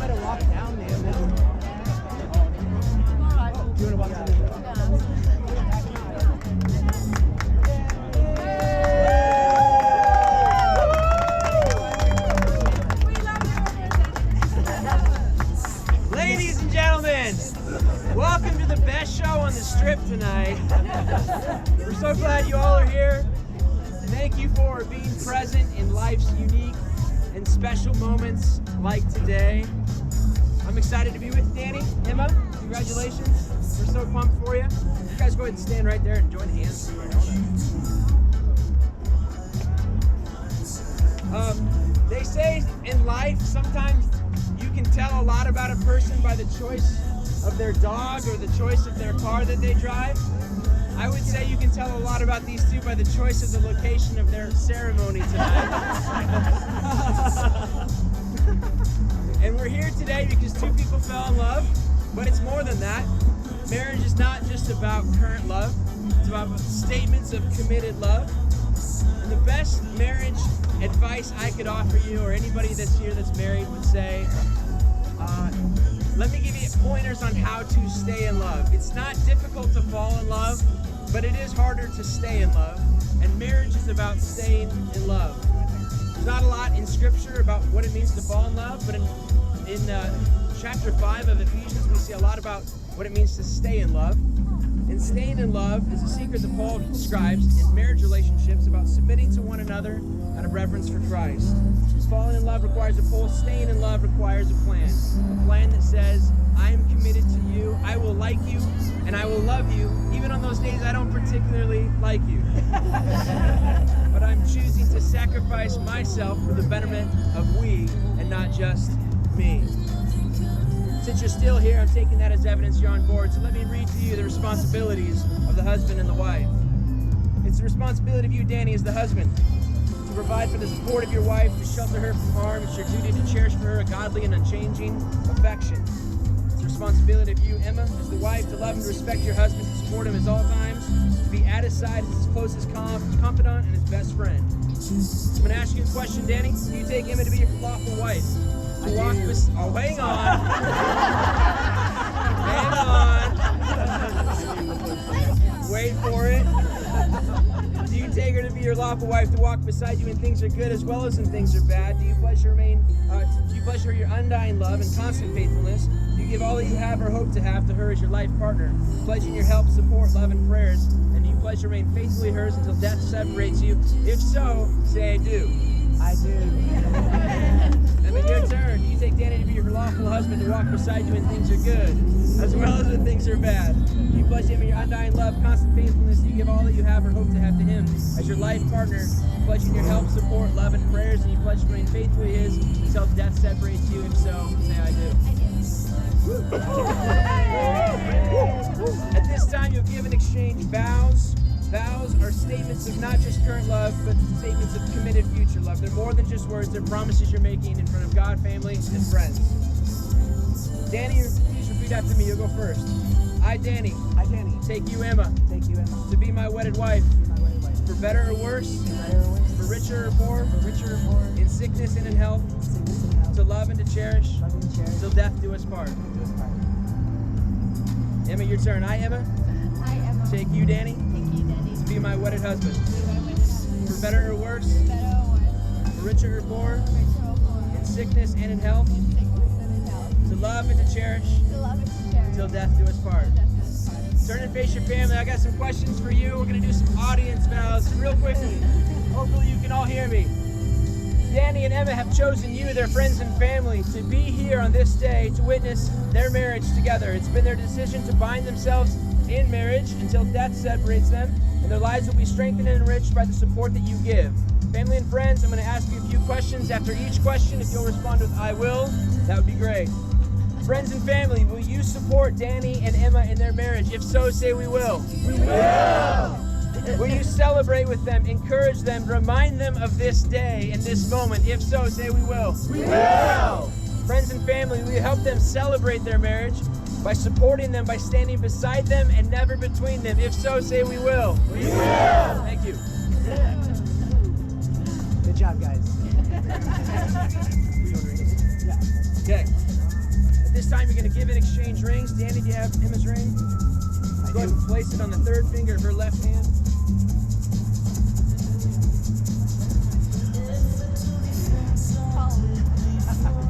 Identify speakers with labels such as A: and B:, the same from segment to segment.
A: better walk down there. Do you want to walk down there?
B: Ladies and gentlemen, welcome to the best show on the strip tonight. We're so glad you all are here. Thank you for being present in life's unique and special moments like today. I'm excited to be with Danny, Emma. Congratulations. We're so pumped for you. You guys go ahead and stand right there and join hands. They say in life sometimes you can tell a lot about a person by the choice of their dog or the choice of their car that they drive. I would say you can tell a lot about these two by the choice of the location of their ceremony tonight. And we're here today because two people fell in love, but it's more than that. Marriage is not just about current love, it's about statements of committed love. And the best marriage advice I could offer you, or anybody that's here that's married, would say, let me give you pointers on how to stay in love. It's not difficult to fall in love, but it is harder to stay in love. And marriage is about staying in love. There's not a lot in Scripture about what it means to fall in love, but in chapter 5 of Ephesians, we see a lot about what it means to stay in love. And staying in love is a secret that Paul describes in marriage relationships about submitting to one another out of reverence for Christ. Falling in love requires a pulse. Staying in love requires a plan that says, I am committed to you, I will like you, and I will love you, even on those days I don't particularly like you. But I'm choosing to sacrifice myself for the betterment of we, and not just me. Since you're still here, I'm taking that as evidence you're on board. So let me read to you the responsibilities of the husband and the wife. It's the responsibility of you, Danny, as the husband, to provide for the support of your wife, to shelter her from harm. It's your duty to cherish for her a godly and unchanging affection. It's the responsibility of you, Emma, as the wife, to love and respect your husband, to support him at all times, to be at his side as his closest confidant and his best friend. I'm going to ask you a question, Danny. Do you take Emma to be your lawful wife? To walk hang on. Hang on. Wait for it. Do you take her to be your lawful wife, to walk beside you when things are good as well as when things are bad? Do you pledge her your undying love and constant faithfulness? Do you give all that you have or hope to have to her as your life partner, pledging your help, support, love, and prayers? And do you pledge to remain faithfully hers until death separates you? If so, say I do.
A: I do.
B: And then your turn. Do you take Danny to be your lawful husband, to walk beside you when things are good, as well as when things are bad? Do you pledge him your undying love, constant faithfulness? Do you give all that you have or hope to have to him as your life partner, pledging your help, support, love, and prayers? And you pledge to remain faithfully his until death separates you? If so, say I do. At this time, you'll give and exchange vows. Vows are statements of not just current love, but statements of committed future love. They're more than just words. They're promises you're making in front of God, family, and friends. Danny, please repeat after me. You'll go first. I, Danny, take you, Emma, to be my wedded wife, for better or worse, for richer or poor, in sickness and in health, to love and to cherish, till death do us part. Emma, your turn. I, Emma, take you, Danny, to be my wedded husband, for better or worse, for richer or poor, in sickness and in health, to love and to cherish, till death do us part. Turn and face your family. I got some questions for you. We're going to do some audience vows real quickly. Hopefully you can all hear me. Danny and Emma have chosen you, their friends and family, to be here on this day to witness their marriage together. It's been their decision to bind themselves in marriage until death separates them, and their lives will be strengthened and enriched by the support that you give. Family and friends, I'm going to ask you a few questions. After each question, if you'll respond with I will, that would be great. Friends and family, will you support Danny and Emma in their marriage? If so, say we will.
A: We will.
B: Will you celebrate with them, encourage them, remind them of this day and this moment? If so, say we will.
A: We will.
B: Friends and family, will you help them celebrate their marriage by supporting them, by standing beside them and never between them? If so, say we will.
A: We will.
B: Thank you.
A: Good job, guys.
B: Okay. This time you're going to give and exchange rings. Danny, do you have Emma's ring? Go ahead and place it on the third finger of her left hand.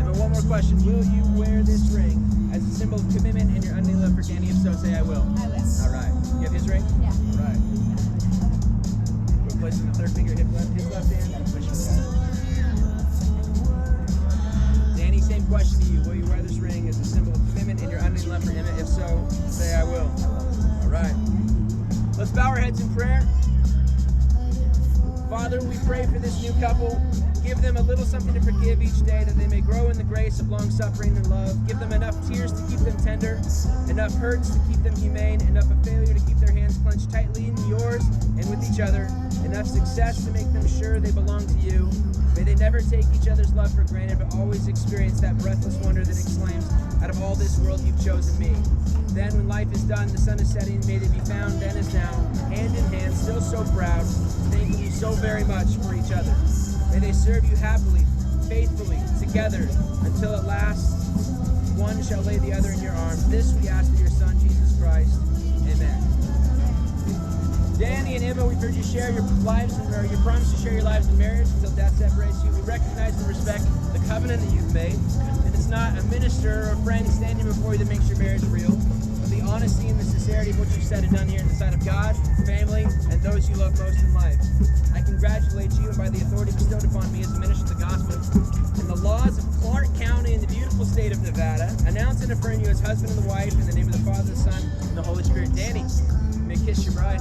B: Emma, one more question. Will you wear this ring as a symbol of commitment and your undying love for Danny? If so, say I will.
C: I will.
B: All right. You have his ring?
C: Yeah.
B: All right. We'll place it on the third finger, his left hand. Push it back. Danny, same question to you. Will you wear this ring as a symbol of commitment and your undying love for Emma? If so, say I will. All right. Let's bow our heads in prayer. Father, we pray for this new couple. Give them a little something to forgive each day, that they may grow in the grace of long-suffering and love. Give them enough tears to keep them tender, enough hurts to keep them humane, enough of failure to keep their hands clenched tightly in yours and with each other, enough success to make them sure they belong to you. May they never take each other's love for granted, but always experience that breathless wonder that exclaims, out of all this world, you've chosen me. Then, when life is done, the sun is setting, may they be found then as now, hand in hand, still so proud, thanking you so very much for each other. May they serve you happily, faithfully, together, until at last one shall lay the other in your arms. This we ask through your Son, Jesus Christ. Amen. Danny and Emma, we've heard you share your lives, or your promise to share your lives in marriage until death separates you. We recognize and respect the covenant that you've made, and it's not a minister or a friend standing before you that makes your marriage real, but the honesty and the sincerity of what you've said and done here in the sight of God, family, and those you love most in life. I congratulate you, and by the authority bestowed upon me as a minister of the gospel, and the laws of Clark County in the beautiful state of Nevada, announce and affirm you as husband and wife in the name of the Father, the Son, and the Holy Spirit. Danny, you may kiss your bride.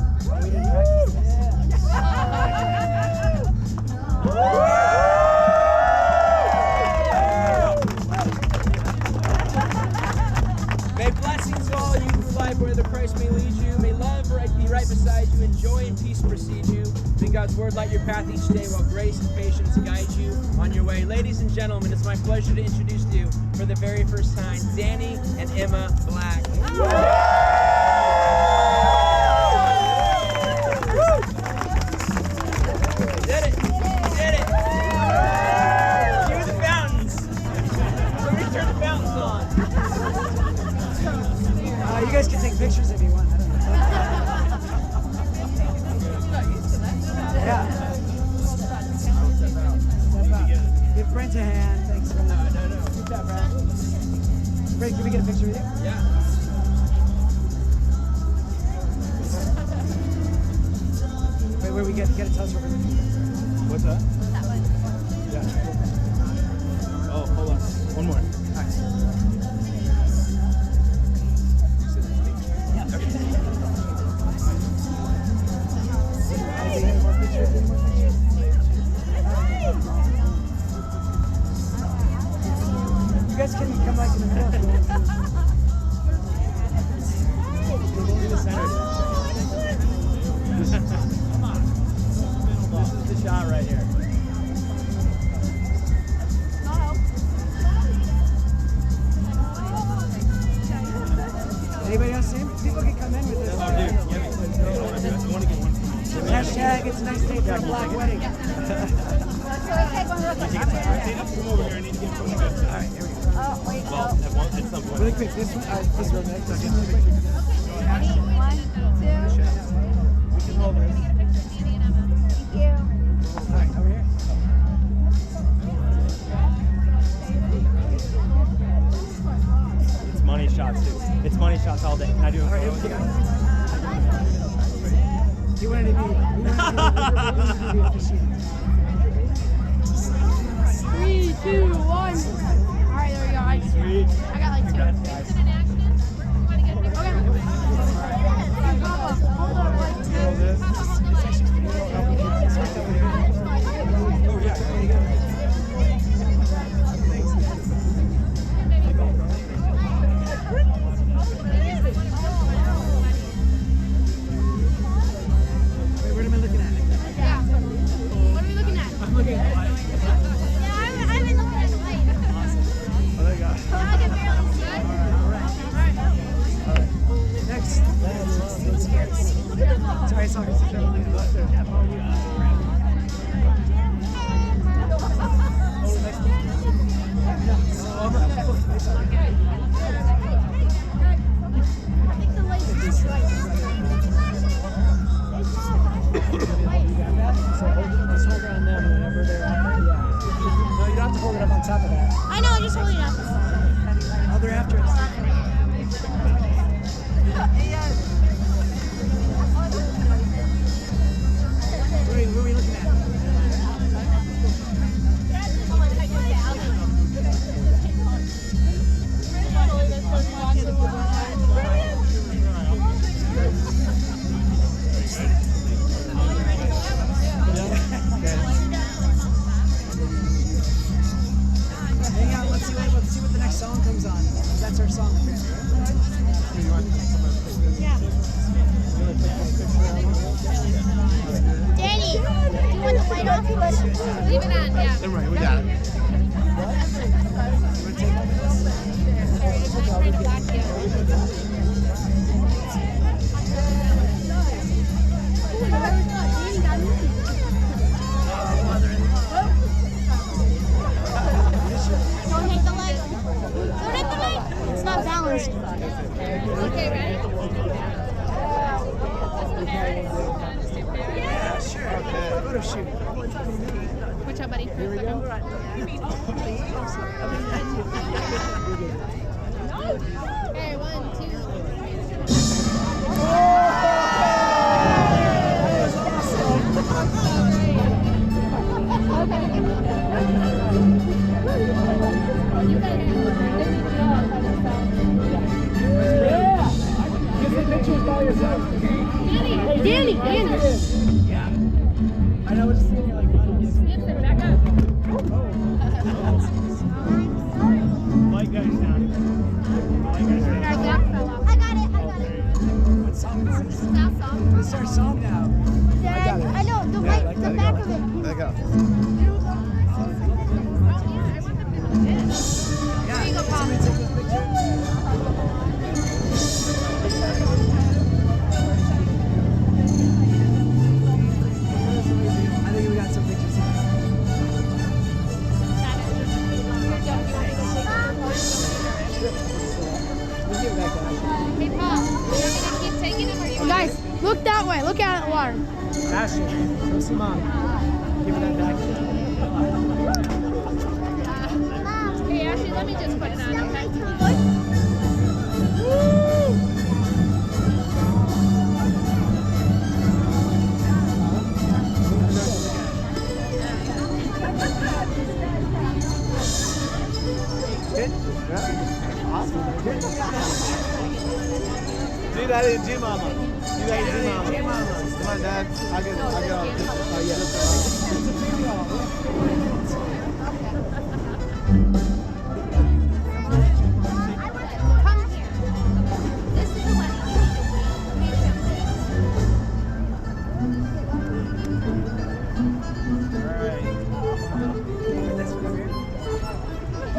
B: May blessings fall on you through life wherever Christ may lead you. May love be right beside you, and joy and peace precede you. May God's word light your path each day, while grace and patience guide you on your way. Ladies and gentlemen, it's my pleasure to introduce to you for the very first time, Danny and Emma Black. Did it! Did it! Cue the fountains! Somebody turn the fountains on!
A: You guys can take pictures if you want. I don't know. Yeah. Give Brent a hand. Thanks, Brent. Good job, Brent. Brent, can we get a picture with you?
B: Yeah.
A: Wait, where we get a touch over there?
D: What's that?
C: That one.
D: Yeah. Oh, hold on. One more.
A: All right. Any more pictures? Any more pictures? You guys can come like in the middle if you want to.
B: In the center. This is the shot right here.
A: Anybody else see him? People can come in with this.
D: Oh, dude. Yeah, I want to get one.
A: Hashtag, it's a nice day for a black wedding.
D: Come over here. I need to get something good.
A: All right, here we go.
C: Oh, wait,
D: Well,
C: no.
D: at some point.
A: Really quick, this one, this real quick.
C: Ready? 1, 2.
A: We can hold this.
C: Thank you.
A: All right, over here.
D: It's money shots, dude. It's money shots all day. Can I do it?
A: All right, here we go. He wanted to be officiant.
C: 3, 2, 1. Alright, there we go.
D: Sweet.
C: I got like 2. Okay. Hold on, like 2.
D: Oh, yeah.
A: Wait, what am I looking at?
C: Yeah. What are we looking at?
A: I'm looking at light.
C: Yeah, I've been looking at the light.
A: Oh, there you go.
C: I can barely see it. Alright.
A: Next. Sorry, it's all good. song comes on. That's our song.
C: Danny, do you want the light off? Leave it on, yeah.
E: Never mind, we got it.
C: Sorry, I'm not trying to block you. Don't hit the light. Don't hit the light. It's not balanced. Okay, ready?
A: Yeah, sure. Photo shoot.
C: Watch out, buddy.
A: Here we go.
C: Okay, 1, 2. Danny!
A: Yeah. I know, we're just sitting here like models.
C: Back up.
D: Light guys down. Light guys down.
C: Our gap fell off. I got it.
A: What song is this?
C: Stop song.
A: This is our song now. I got it.
C: I know, the
A: Yeah,
C: right, the back of it.
E: There you go.
A: Yeah.
C: There you go, Paul.
A: Somebody take this picture. I think we got some pictures here. We'll get back down.
C: Hey, Paul, you're gonna keep taking them or you guys, look that way. Look out at the water.
A: Ashley, go see mom. Give her that back.
C: Hey, Ashley, let me just put it on, okay?
A: Good?
E: Yeah. Awesome. Do that in G Mama. Do that in G Mama. Come on, Dad. I get on. Oh, yeah.
C: Come here. This is the one.
A: This one over here.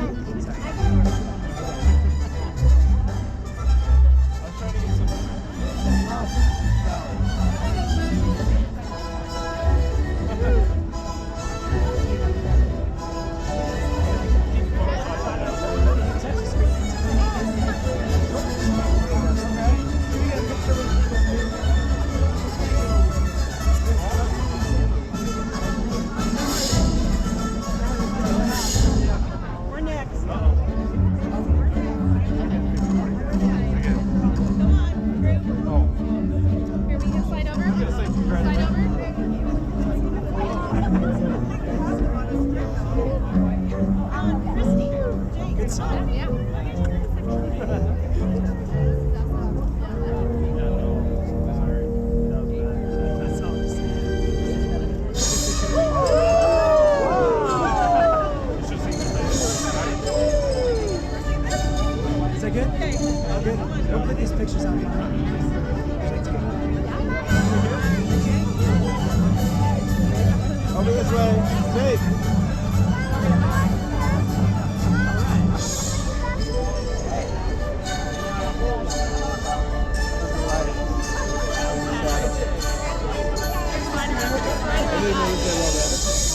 C: Here, we can slide over. Slide over.
A: Good song.
C: Yeah.
A: That song is Is that good? Oh, good. We'll put these pictures online.
E: Over this way. Jake.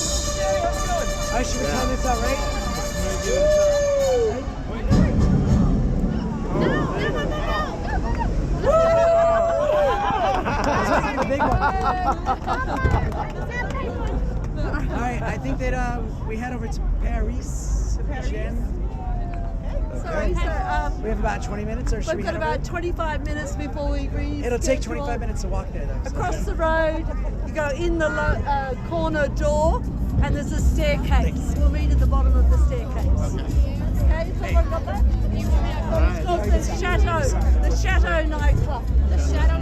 A: All right, should we time this out, right? That's the big one. All right, I think that we head over to Paris. Jen.
F: Sorry, so
A: We have about 20 minutes, or should we
F: we've got
A: head over?
F: about 25 minutes before we reach.
A: It'll take 25 minutes to walk there, though. so-
F: Across the road, you go in the corner door, and there's a staircase. We'll meet at the bottom of the staircase. Okay, so everyone got that? It's called the Chateau nightclub.
C: The shadow